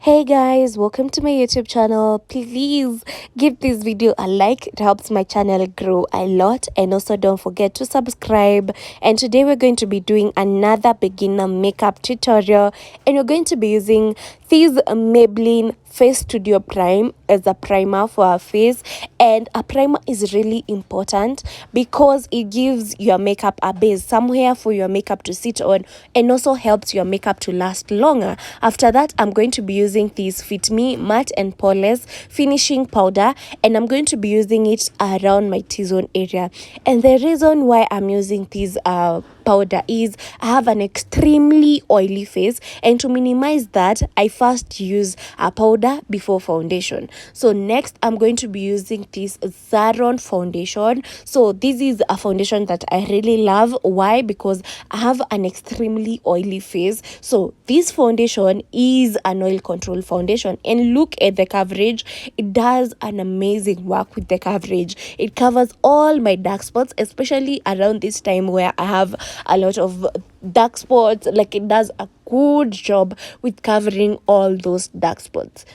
Hey guys, welcome to my YouTube channel. Please give this video a like. It helps my channel grow a lot. And also don't forget to subscribe. And today we're going to be doing another beginner makeup tutorial. And we're going to be using this Maybelline Face Studio Prime as a primer for our face. And a primer is really important because it gives your makeup a base, somewhere for your makeup to sit on, and also helps your makeup to last longer. After that, I'm going to be using this Fit Me Matte and Poreless finishing powder, and I'm going to be using it around my T-zone area. And the reason why I'm using this powder is I have an extremely oily face, and to minimize that, I first use a powder before foundation. So next, I'm going to be using this Zaron foundation. So this is a foundation that I really love. Why? Because I have an extremely oily face. So this foundation is an oil control foundation, and look at the coverage. It does an amazing work with the coverage. It covers all my dark spots, especially around this time where I have a lot of dark spots. Like, it does a good job with covering all those dark spots.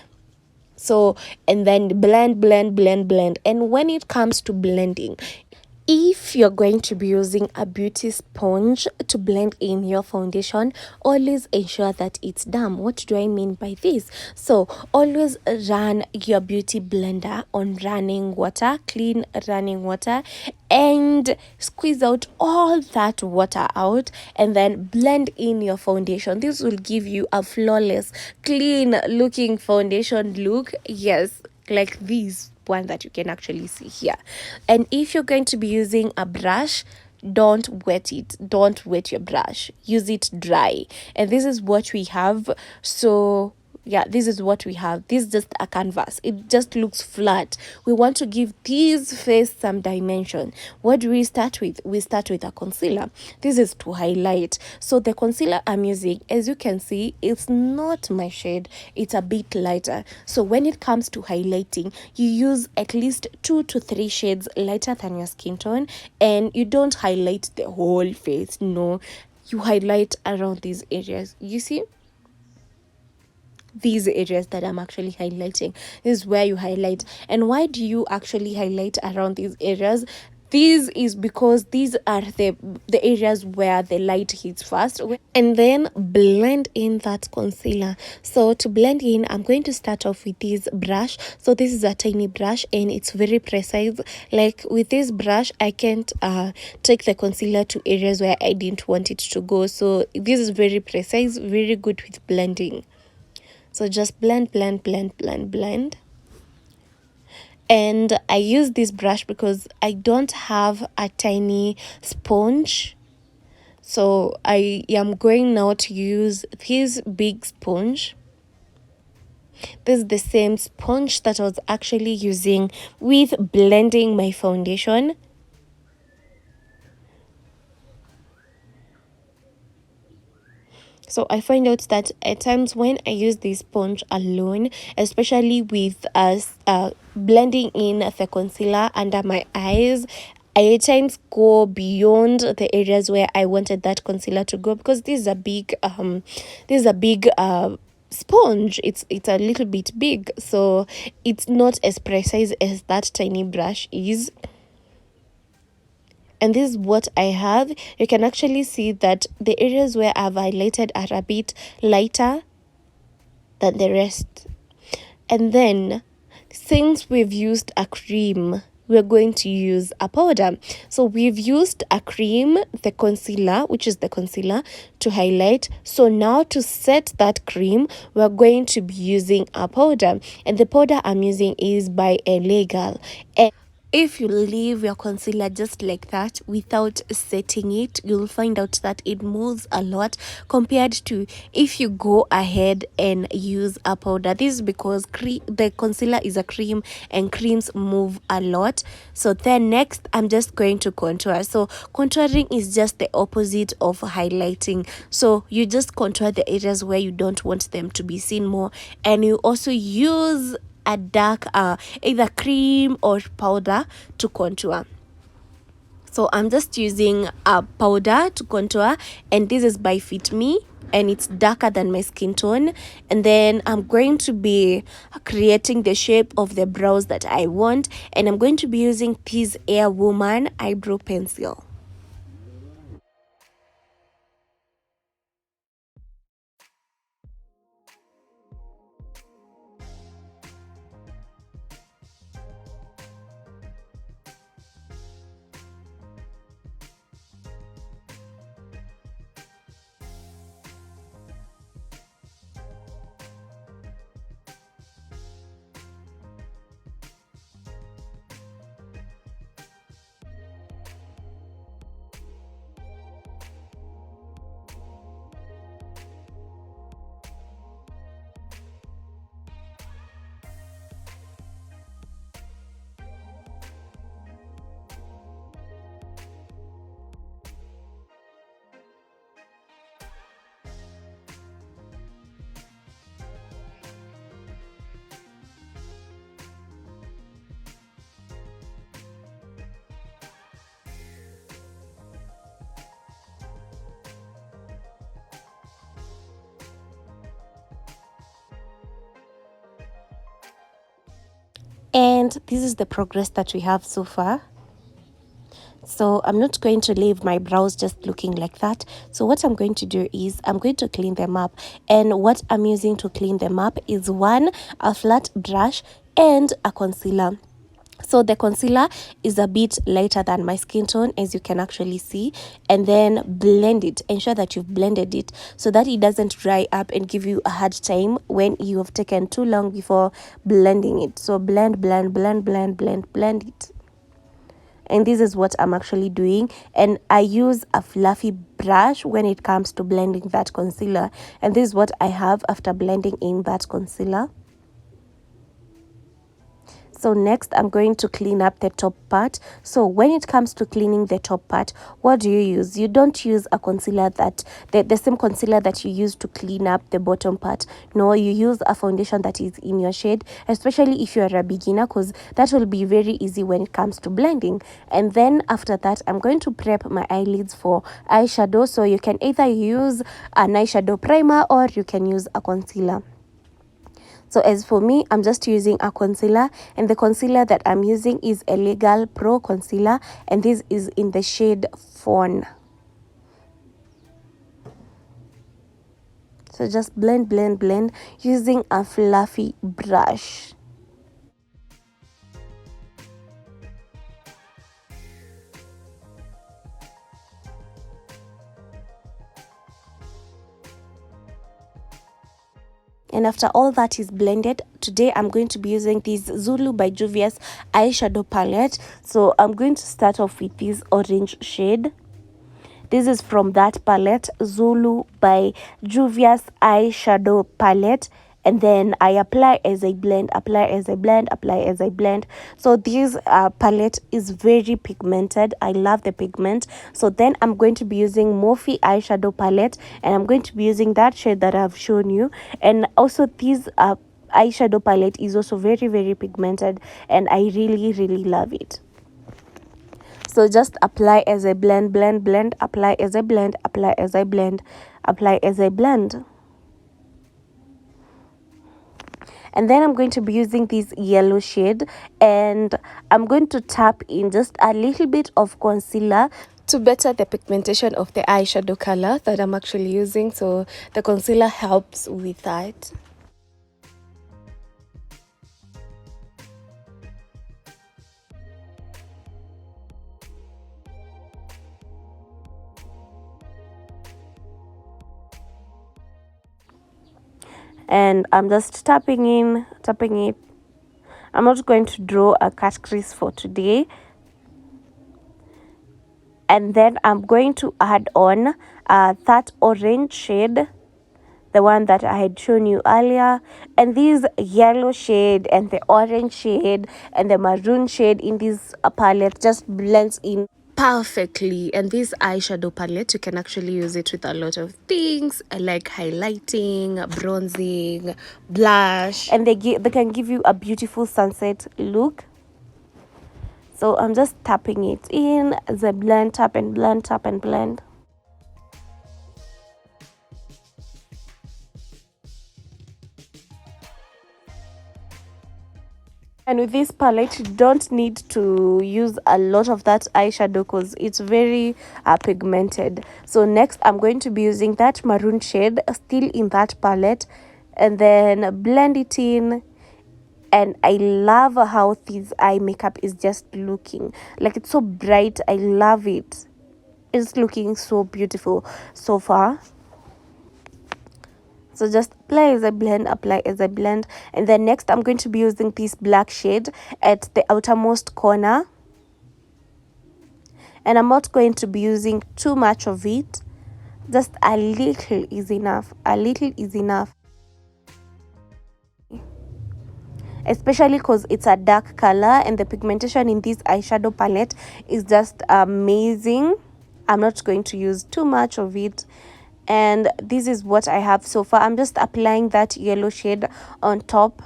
So, and then blend. And when it comes to blending, if you're going to be using a beauty sponge to blend in your foundation, always ensure that it's damp. What do I mean by this? So always run your beauty blender on running water, clean running water, and squeeze out all that water out, and then blend in your foundation. This will give you a flawless, clean looking foundation look. Yes, like this one that you can actually see here. And if you're going to be using a brush, don't wet it. Don't wet your brush. Use it dry. And this is what we have. So yeah, this is what we have. This is just a canvas. It just looks flat. We want to give this face some dimension. What do we start with? We start with a concealer. This is to highlight. So the concealer I'm using, as you can see, it's not my shade. It's a bit lighter. So when it comes to highlighting, you use at least 2 to 3 shades lighter than your skin tone, and you don't highlight the whole face. No, you highlight around these areas. You see? These areas that I'm actually highlighting, this is where you highlight. And why do you actually highlight around these areas? This is because these are the areas where the light hits first, and then blend in that concealer. So to blend in, I'm going to start off with this brush. So this is a tiny brush, and it's very precise. Like, with this brush, I can't take the concealer to areas where I didn't want it to go. So this is very precise, very good with blending. So just blend. And I use this brush because I don't have a tiny sponge. So I am going now to use this big sponge. This is the same sponge that I was actually using with blending my foundation. So I find out that at times when I use this sponge alone, especially with blending in the concealer under my eyes, I at times go beyond the areas where I wanted that concealer to go, because this is a big sponge. It's a little bit big, so it's not as precise as that tiny brush is. And this is what I have. You can actually see that the areas where I've highlighted are a bit lighter than the rest. And then, since we've used a cream, we're going to use a powder. So we've used a cream, the concealer, which is the concealer, to highlight. So now to set that cream, we're going to be using a powder. And the powder I'm using is by Illegal. And if you leave your concealer just like that without setting it, you'll find out that it moves a lot compared to if you go ahead and use a powder. This is because the concealer is a cream, and creams move a lot. So then next, I'm just going to contour. So contouring is just the opposite of highlighting. So you just contour the areas where you don't want them to be seen more, and you also use a dark either cream or powder to contour. So I'm just using a powder to contour, and this is by Fit Me, and it's darker than my skin tone. And then I'm going to be creating the shape of the brows that I want, and I'm going to be using this Air Woman eyebrow pencil. And this is the progress that we have so far. So I'm not going to leave my brows just looking like that. So what I'm going to do is I'm going to clean them up. And what I'm using to clean them up is one, a flat brush and a concealer. So the concealer is a bit lighter than my skin tone, as you can actually see. And then blend it. Ensure that you've blended it so that it doesn't dry up and give you a hard time when you have taken too long before blending it. So blend, blend, blend, blend, blend, blend it. And this is what I'm actually doing, and I use a fluffy brush when it comes to blending that concealer. And this is what I have after blending in that concealer. So next I'm going to clean up the top part. So when it comes to cleaning the top part, what do you use? You don't use a concealer that the same concealer that you use to clean up the bottom part. No, you use a foundation that is in your shade, especially if you're a beginner, because that will be very easy when it comes to blending. And then after that, I'm going to prep my eyelids for eyeshadow. So you can either use an eyeshadow primer or you can use a concealer. So as for me, I'm just using a concealer, and the concealer that I'm using is a Legal Pro concealer, and this is in the shade Fawn. So just blend, blend, blend using a fluffy brush. And after all that is blended, today I'm going to be using this Zulu by Juvia's eyeshadow palette. So I'm going to start off with this orange shade. This is from that palette, Zulu by Juvia's eyeshadow palette. And then I apply as I blend, apply as I blend, apply as I blend. So this palette is very pigmented. I love the pigment. So then I'm going to be using Morphe eyeshadow palette, and I'm going to be using that shade that I've shown you. And also this eyeshadow palette is also very, very pigmented, and I really, really love it. So just apply as I blend, blend, blend, apply as I blend, apply as I blend, apply as I blend. And then I'm going to be using this yellow shade, and I'm going to tap in just a little bit of concealer to better the pigmentation of the eyeshadow color that I'm actually using. So the concealer helps with that. And I'm just tapping it. I'm not going to draw a cut crease for today. And then I'm going to add on that orange shade, the one that I had shown you earlier, and this yellow shade and the orange shade and the maroon shade in this palette just blends in perfectly. And this eyeshadow palette, you can actually use it with a lot of things like highlighting, bronzing, blush, and they can give you a beautiful sunset look. So I'm just tapping it in as I blend, tap and blend, tap and blend. And with this palette, you don't need to use a lot of that eyeshadow because it's very pigmented. So next, I'm going to be using that maroon shade still in that palette, and then blend it in. And I love how this eye makeup is just looking like it's so bright. I love it. It's looking so beautiful so far. So just apply as I blend, apply as I blend. And then next I'm going to be using this black shade at the outermost corner. And I'm not going to be using too much of it. Just a little is enough. A little is enough. Especially because it's a dark color and the pigmentation in this eyeshadow palette is just amazing. I'm not going to use too much of it. And this is what I have so far. I'm just applying that yellow shade on top.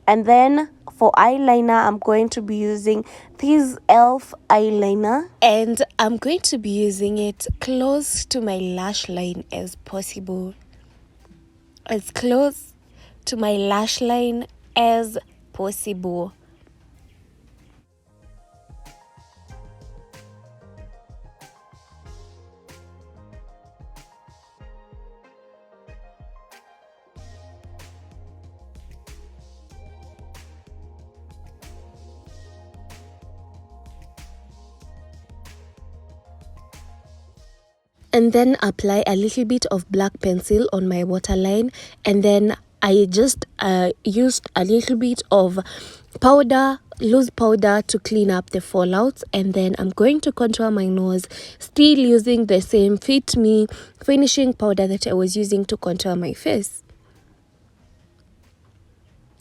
And then for eyeliner, I'm going to be using this e.l.f. eyeliner. And I'm going to be using it close to my lash line as possible. As close to my lash line as possible. And then apply a little bit of black pencil on my waterline, and then I just used a little bit of powder, loose powder, to clean up the fallouts. And then I'm going to contour my nose, still using the same Fit Me finishing powder that I was using to contour my face.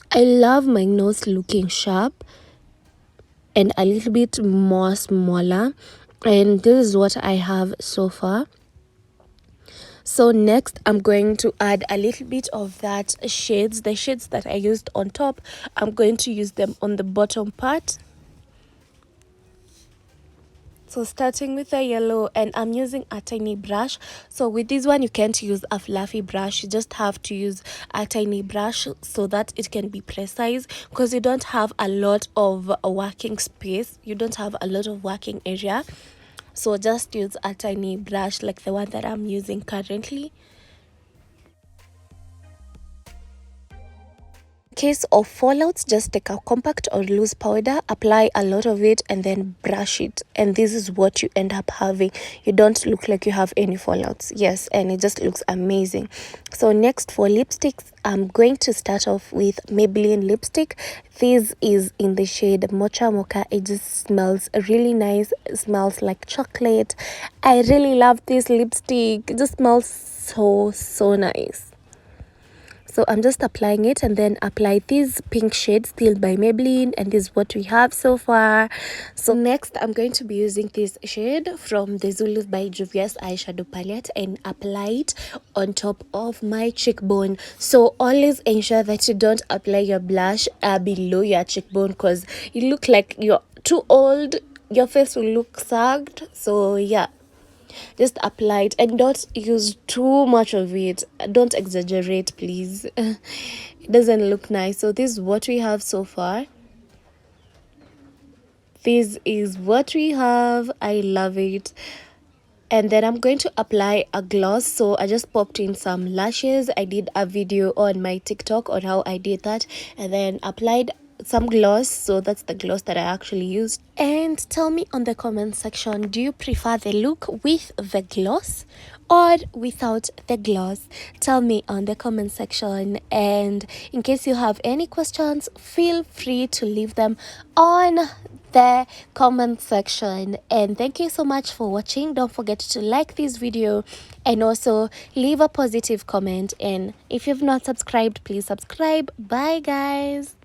I love my nose looking sharp and a little bit more smaller, and this is what I have so far. So next I'm going to add a little bit of that shades, the shades that I used on top. I'm going to use them on the bottom part. So starting with the yellow, and I'm using a tiny brush. So with this one you can't use a fluffy brush, you just have to use a tiny brush so that it can be precise, because you don't have a lot of working space, you don't have a lot of working area. So just use a tiny brush like the one that I'm using currently. In case of fallouts, just take a compact or loose powder, apply a lot of it, and then brush it. And this is what you end up having. You don't look like you have any fallouts. Yes, and it just looks amazing. So next for lipsticks, I'm going to start off with Maybelline lipstick. This is in the shade Mocha Mocha. It just smells really nice. It smells like chocolate. I really love this lipstick. It just smells so nice. So I'm just applying it, and then apply this pink shade still by Maybelline, and this is what we have so far. So next I'm going to be using this shade from the Zulus by Juvia's eyeshadow palette and apply it on top of my cheekbone. So always ensure that you don't apply your blush below your cheekbone, because you look like you're too old, your face will look sagged. So yeah, just apply it and don't use too much of it. Don't exaggerate, please. It doesn't look nice. So this is what we have so far. This is what we have. I love it. And then I'm going to apply a gloss. So I just popped in some lashes. I did a video on my TikTok on how I did that, and then applied some gloss. So that's the gloss that I actually used. And tell me on the comment section, do you prefer the look with the gloss or without the gloss? Tell me on the comment section. And in case you have any questions, feel free to leave them on the comment section. And thank you so much for watching. Don't forget to like this video and also leave a positive comment, and if you've not subscribed, please subscribe. Bye guys.